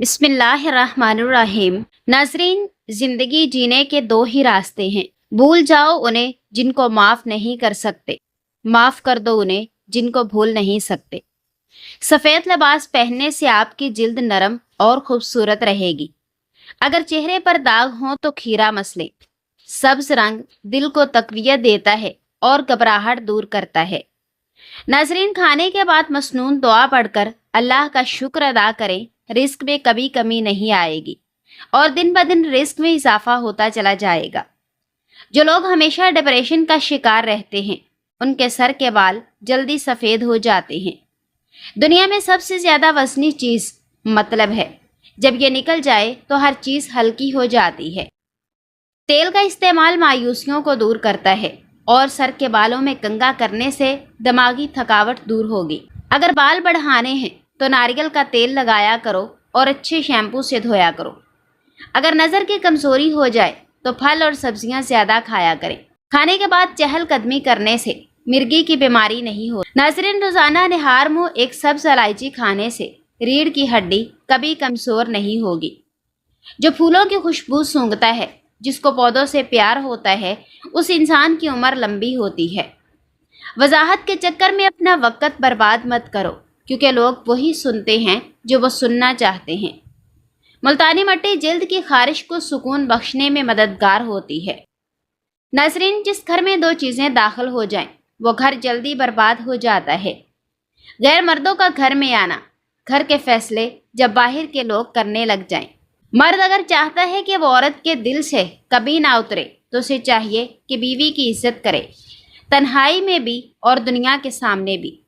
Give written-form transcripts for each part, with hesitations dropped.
بسم اللہ الرحمن الرحیم۔ ناظرین، زندگی جینے کے دو ہی راستے ہیں، بھول جاؤ انہیں جن کو معاف نہیں کر سکتے، معاف کر دو انہیں جن کو بھول نہیں سکتے۔ سفید لباس پہننے سے آپ کی جلد نرم اور خوبصورت رہے گی۔ اگر چہرے پر داغ ہوں تو کھیرا مسلیں۔ سبز رنگ دل کو تقویت دیتا ہے اور گھبراہٹ دور کرتا ہے۔ ناظرین، کھانے کے بعد مسنون دعا پڑھ کر اللہ کا شکر ادا کریں، رزق میں کبھی کمی نہیں آئے گی اور دن بدن رزق میں اضافہ ہوتا چلا جائے گا۔ جو لوگ ہمیشہ ڈپریشن کا شکار رہتے ہیں، ان کے سر کے بال جلدی سفید ہو جاتے ہیں۔ دنیا میں سب سے زیادہ وزنی چیز مطلب ہے، جب یہ نکل جائے تو ہر چیز ہلکی ہو جاتی ہے۔ تیل کا استعمال مایوسیوں کو دور کرتا ہے اور سر کے بالوں میں کنگھا کرنے سے دماغی تھکاوٹ دور ہوگی۔ اگر بال بڑھانے ہیں تو ناریل کا تیل لگایا کرو اور اچھے شیمپو سے دھویا کرو۔ اگر نظر کی کمزوری ہو جائے تو پھل اور سبزیاں زیادہ کھایا کریں۔ کھانے کے بعد چہل قدمی کرنے سے مرگی کی بیماری نہیں ہو۔ ناظرین، روزانہ نہار منہ ایک سبز الائچی کھانے سے ریڑھ کی ہڈی کبھی کمزور نہیں ہوگی۔ جو پھولوں کی خوشبو سونگھتا ہے، جس کو پودوں سے پیار ہوتا ہے، اس انسان کی عمر لمبی ہوتی ہے۔ وضاحت کے چکر میں اپنا وقت برباد مت کرو، کیونکہ لوگ وہی سنتے ہیں جو وہ سننا چاہتے ہیں۔ ملتانی مٹی جلد کی خارش کو سکون بخشنے میں مددگار ہوتی ہے۔ ناظرین، جس گھر میں دو چیزیں داخل ہو جائیں وہ گھر جلدی برباد ہو جاتا ہے۔ غیر مردوں کا گھر میں آنا، گھر کے فیصلے جب باہر کے لوگ کرنے لگ جائیں۔ مرد اگر چاہتا ہے کہ وہ عورت کے دل سے کبھی نہ اترے تو اسے چاہیے کہ بیوی کی عزت کرے، تنہائی میں بھی اور دنیا کے سامنے بھی۔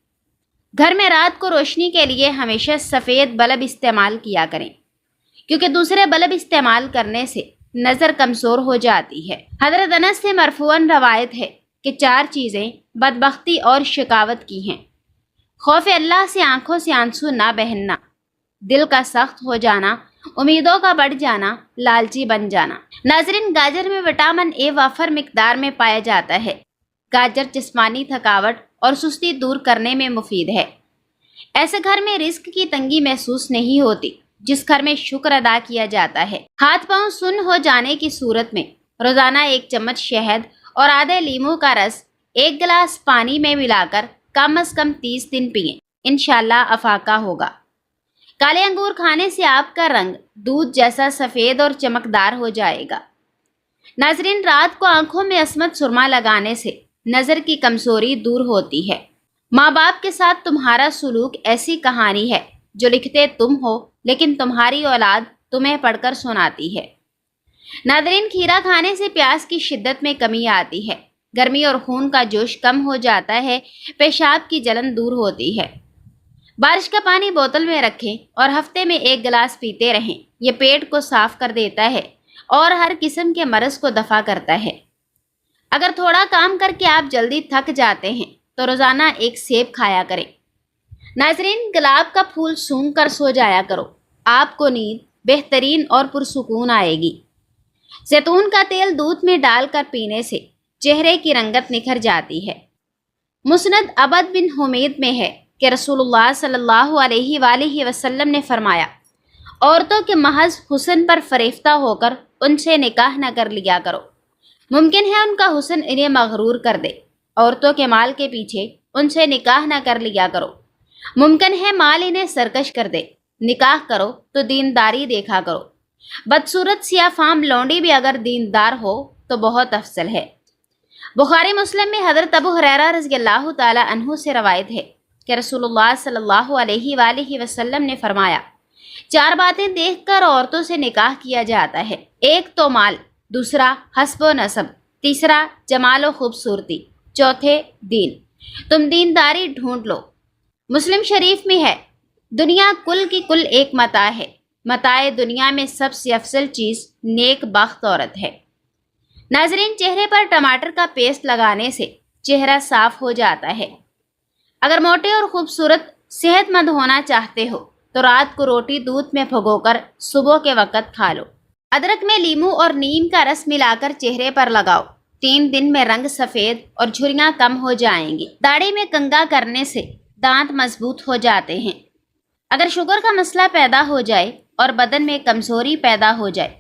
گھر میں رات کو روشنی کے لیے ہمیشہ سفید بلب استعمال کیا کریں، کیونکہ دوسرے بلب استعمال کرنے سے نظر کمزور ہو جاتی ہے۔ حضرت انس سے مرفوعاً روایت ہے کہ 4 چیزیں بدبختی اور شقاوت کی ہیں: خوف اللہ سے آنکھوں سے آنسو نہ بہنا، دل کا سخت ہو جانا، امیدوں کا بڑھ جانا، لالچی بن جانا۔ ناظرین، گاجر میں وٹامن اے وافر مقدار میں پایا جاتا ہے۔ گاجر جسمانی تھکاوٹ اور سستی دور کرنے میں مفید ہے۔ ایسے گھر میں رزق کی تنگی محسوس نہیں ہوتی جس گھر میں شکر ادا کیا جاتا ہے۔ ہاتھ پاؤں سن ہو جانے کی صورت میں روزانہ 1 چمچ شہد اور آدھے لیموں کا رس 1 گلاس پانی میں ملا کر کم از کم 30 دن پئیں، انشاءاللہ افاقہ ہوگا۔ کالے انگور کھانے سے آپ کا رنگ دودھ جیسا سفید اور چمکدار ہو جائے گا۔ ناظرین، رات کو آنکھوں میں عصمت سرما لگانے سے نظر کی کمزوری دور ہوتی ہے۔ ماں باپ کے ساتھ تمہارا سلوک ایسی کہانی ہے جو لکھتے تم ہو لیکن تمہاری اولاد تمہیں پڑھ کر سناتی ہے۔ ناظرین، کھیرا کھانے سے پیاس کی شدت میں کمی آتی ہے، گرمی اور خون کا جوش کم ہو جاتا ہے، پیشاب کی جلن دور ہوتی ہے۔ بارش کا پانی بوتل میں رکھیں اور ہفتے میں 1 گلاس پیتے رہیں۔ یہ پیٹ کو صاف کر دیتا ہے اور ہر قسم کے مرض کو دفع کرتا ہے۔ اگر تھوڑا کام کر کے آپ جلدی تھک جاتے ہیں تو روزانہ 1 سیب کھایا کریں۔ ناظرین، گلاب کا پھول سونگھ کر سو جایا کرو، آپ کو نیند بہترین اور پرسکون آئے گی۔ زیتون کا تیل دودھ میں ڈال کر پینے سے چہرے کی رنگت نکھر جاتی ہے۔ مسند عبد بن حمید میں ہے کہ رسول اللہ صلی اللہ علیہ وآلہ وسلم نے فرمایا، عورتوں کے محض حسن پر فریفتہ ہو کر ان سے نکاح نہ کر لیا کرو، ممکن ہے ان کا حسن انہیں مغرور کر دے۔ عورتوں کے مال کے پیچھے ان سے نکاح نہ کر لیا کرو، ممکن ہے مال انہیں سرکش کر دے۔ نکاح کرو تو دینداری دیکھا کرو، بدصورت سیاہ فام لونڈی بھی اگر دیندار ہو تو بہت افضل ہے۔ بخاری مسلم میں حضرت ابو ہریرہ رضی اللہ تعالی عنہ سے روایت ہے کہ رسول اللہ صلی اللہ علیہ وآلہ وسلم نے فرمایا، 4 باتیں دیکھ کر عورتوں سے نکاح کیا جاتا ہے: 1 تو مال، دوسرا حسب و نسب، تیسرا جمال و خوبصورتی، چوتھے دین۔ تم دینداری ڈھونڈ لو۔ مسلم شریف میں ہے، دنیا کل کی کل ایک متاع ہے، متاع دنیا میں سب سے افضل چیز نیک بخت عورت ہے۔ ناظرین، چہرے پر ٹماٹر کا پیسٹ لگانے سے چہرہ صاف ہو جاتا ہے۔ اگر موٹے اور خوبصورت صحت مند ہونا چاہتے ہو تو رات کو روٹی دودھ میں بھگو کر صبح کے وقت کھا لو۔ ادرک میں لیموں اور نیم کا رس ملا کر چہرے پر لگاؤ، 3 دن میں رنگ سفید اور جھریاں کم ہو جائیں گی۔ داڑھی میں کنگھا کرنے سے دانت مضبوط ہو جاتے ہیں۔ اگر شوگر کا مسئلہ پیدا ہو جائے اور بدن میں کمزوری پیدا ہو جائے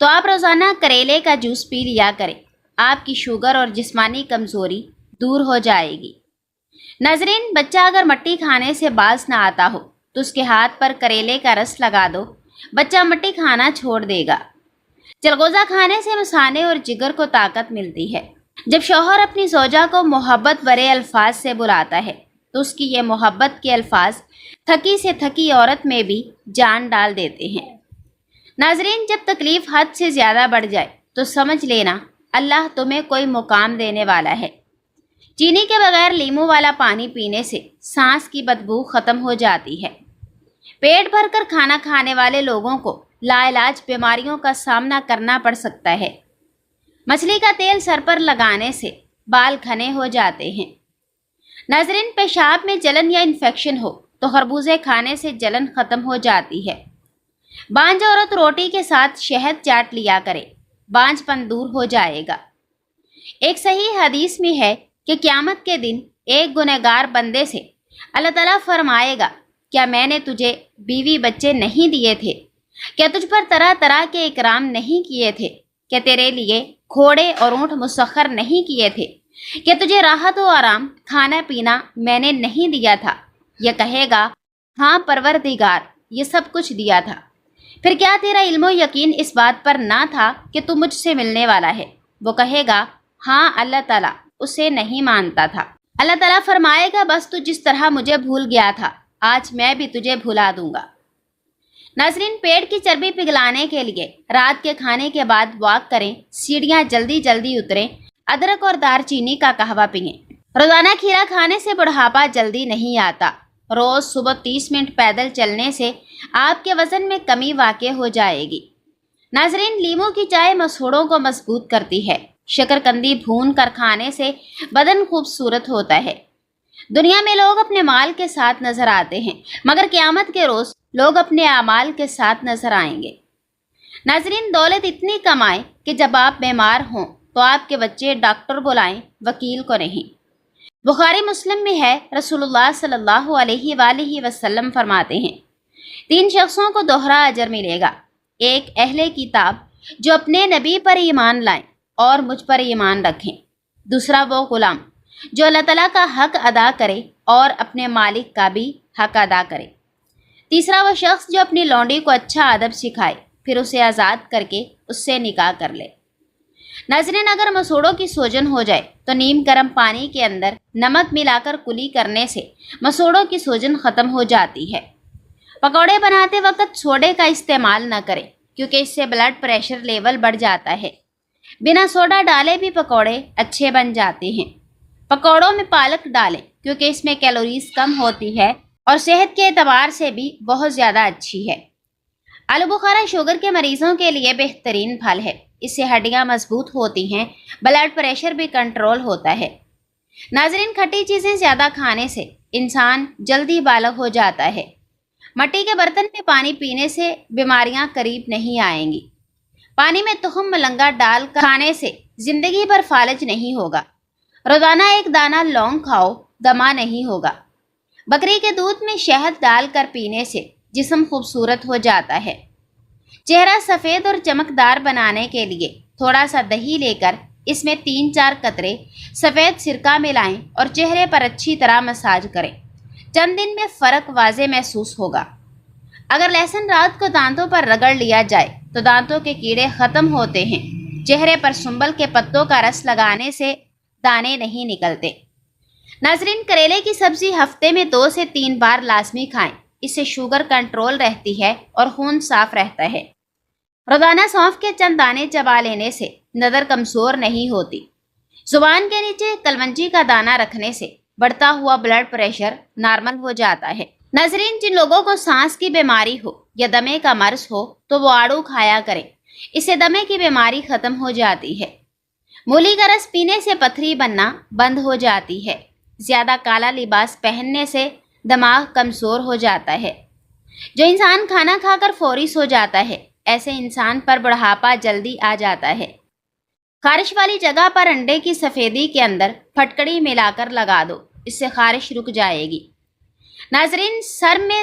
تو آپ روزانہ کریلے کا جوس پی لیا کریں، آپ کی شوگر اور جسمانی کمزوری دور ہو جائے گی۔ ناظرین، بچہ اگر مٹی کھانے سے باز نہ آتا ہو تو اس کے ہاتھ پر کریلے کا رس لگا دو، بچہ مٹی کھانا چھوڑ دے گا۔ چلغوزہ کھانے سے مثانے اور جگر کو طاقت ملتی ہے۔ جب شوہر اپنی زوجہ کو محبت بھرے الفاظ سے بلاتا ہے تو اس کی یہ محبت کے الفاظ تھکی سے تھکی عورت میں بھی جان ڈال دیتے ہیں۔ ناظرین، جب تکلیف حد سے زیادہ بڑھ جائے تو سمجھ لینا اللہ تمہیں کوئی مقام دینے والا ہے۔ چینی کے بغیر لیمو والا پانی پینے سے سانس کی بدبو ختم ہو جاتی ہے۔ پیٹ بھر کر کھانا کھانے والے لوگوں کو لا علاج بیماریوں کا سامنا کرنا پڑ سکتا ہے۔ مچھلی کا تیل سر پر لگانے سے بال گھنے ہو جاتے ہیں۔ ناظرین، پیشاب میں جلن یا انفیکشن ہو تو خربوزے کھانے سے جلن ختم ہو جاتی ہے۔ بانجھ عورت روٹی کے ساتھ شہد چاٹ لیا کرے، بانجھ پن دور ہو جائے گا۔ ایک صحیح حدیث میں ہے کہ قیامت کے دن ایک گنہگار بندے سے اللہ تعالیٰ فرمائے گا، کیا میں نے تجھے بیوی بچے نہیں دیے تھے؟ کیا تجھ پر طرح طرح کے اکرام نہیں کیے تھے؟ کیا تیرے لیے گھوڑے اور اونٹ مسخر نہیں کیے تھے؟ کیا تجھے راحت و آرام، کھانا پینا میں نے نہیں دیا تھا؟ یہ کہے گا، ہاں پروردگار، یہ سب کچھ دیا تھا۔ پھر کیا تیرا علم و یقین اس بات پر نہ تھا کہ تو مجھ سے ملنے والا ہے؟ وہ کہے گا، ہاں اللہ تعالیٰ اسے نہیں مانتا تھا۔ اللہ تعالیٰ فرمائے گا، بس تو جس طرح مجھے بھول گیا تھا آج میں بھی تجھے بھلا دوں گا۔ ناظرین، پیٹ کی چربی پگھلانے کے لیے رات کے کھانے کے بعد واک کریں، سیڑھیاں جلدی جلدی اتریں، ادرک اور دار چینی کا قہوہ پئیں۔ روزانہ کھیرا کھانے سے بڑھاپا جلدی نہیں آتا۔ روز صبح 30 منٹ پیدل چلنے سے آپ کے وزن میں کمی واقع ہو جائے گی۔ ناظرین، لیمو کی چائے مسوڑھوں کو مضبوط کرتی ہے۔ شکرکندی بھون کر کھانے سے بدن خوبصورت ہوتا ہے۔ دنیا میں لوگ اپنے مال کے ساتھ نظر آتے ہیں، مگر قیامت کے روز لوگ اپنے اعمال کے ساتھ نظر آئیں گے۔ ناظرین، دولت اتنی کمائیں کہ جب آپ بیمار ہوں تو آپ کے بچے ڈاکٹر بلائیں، وکیل کو نہیں۔ بخاری مسلم میں ہے، رسول اللہ صلی اللہ علیہ وآلہ وسلم فرماتے ہیں، 3 شخصوں کو دوہرا اجر ملے گا۔ ایک اہل کتاب جو اپنے نبی پر ایمان لائیں اور مجھ پر ایمان رکھیں۔ دوسرا وہ غلام جو اللہ تعالیٰ کا حق ادا کرے اور اپنے مالک کا بھی حق ادا کرے۔ تیسرا وہ شخص جو اپنی لونڈی کو اچھا ادب سکھائے، پھر اسے آزاد کر کے اس سے نکاح کر لے۔ ناظرین، اگر مسوڑوں کی سوجن ہو جائے تو نیم گرم پانی کے اندر نمک ملا کر کلی کرنے سے مسوڑوں کی سوجن ختم ہو جاتی ہے۔ پکوڑے بناتے وقت سوڈے کا استعمال نہ کریں کیونکہ اس سے بلڈ پریشر لیول بڑھ جاتا ہے۔ بنا سوڈا ڈالے بھی پکوڑے اچھے بن جاتے ہیں۔ پکوڑوں میں پالک ڈالیں کیونکہ اس میں کیلوریز کم ہوتی ہے اور صحت کے اعتبار سے بھی بہت زیادہ اچھی ہے۔ آلو بخارا شوگر کے مریضوں کے لیے بہترین پھل ہے۔ اس سے ہڈیاں مضبوط ہوتی ہیں، بلڈ پریشر بھی کنٹرول ہوتا ہے۔ ناظرین، کھٹی چیزیں زیادہ کھانے سے انسان جلدی بالغ ہو جاتا ہے۔ مٹی کے برتن میں پانی پینے سے بیماریاں قریب نہیں آئیں گی۔ پانی میں تخم ملنگا ڈال کر کھانے سے زندگی بھر فالج نہیں ہوگا۔ روزانہ ایک دانہ لونگ کھاؤ، دمہ نہیں ہوگا۔ بکری کے دودھ میں شہد ڈال کر پینے سے جسم خوبصورت ہو جاتا ہے۔ چہرہ سفید اور چمکدار بنانے کے لیے تھوڑا سا دہی لے کر اس میں 3-4 قطرے سفید سرکہ ملائیں اور چہرے پر اچھی طرح مساج کریں۔ چند دن میں فرق واضح محسوس ہوگا۔ اگر لہسن رات کو دانتوں پر رگڑ لیا جائے تو دانتوں کے کیڑے ختم ہوتے ہیں۔ چہرے پر سنبل کے پتوں کا رس لگانے سے دانے نہیں نکلتے۔ ناظرین، کریلے کی سبزی ہفتے میں 2 سے 3 بار لازمی کھائیں، اس سے شوگر کنٹرول رہتی ہے اور خون صاف رہتا ہے۔ روزانہ سونف کے چند دانے چبا لینے سے نظر کمزور نہیں ہوتی۔ زبان کے نیچے کلونجی کا دانہ رکھنے سے بڑھتا ہوا بلڈ پریشر نارمل ہو جاتا ہے۔ ناظرین، جن لوگوں کو سانس کی بیماری ہو یا دمے کا مرض ہو تو وہ آڑو کھایا کریں، اس سے دمے کی بیماری ختم ہو جاتی ہے۔ مولی کا رس پینے سے پتھری بننا بند ہو جاتی ہے۔ زیادہ کالا لباس پہننے سے دماغ کمزور ہو جاتا ہے۔ جو انسان کھانا کھا کر فوری سو جاتا ہے، ایسے انسان پر بڑھاپا جلدی آ جاتا ہے۔ خارش والی جگہ پر انڈے کی سفیدی کے اندر پھٹکڑی ملا کر لگا دو، اس سے خارش رک جائے گی۔ ناظرین، سر میں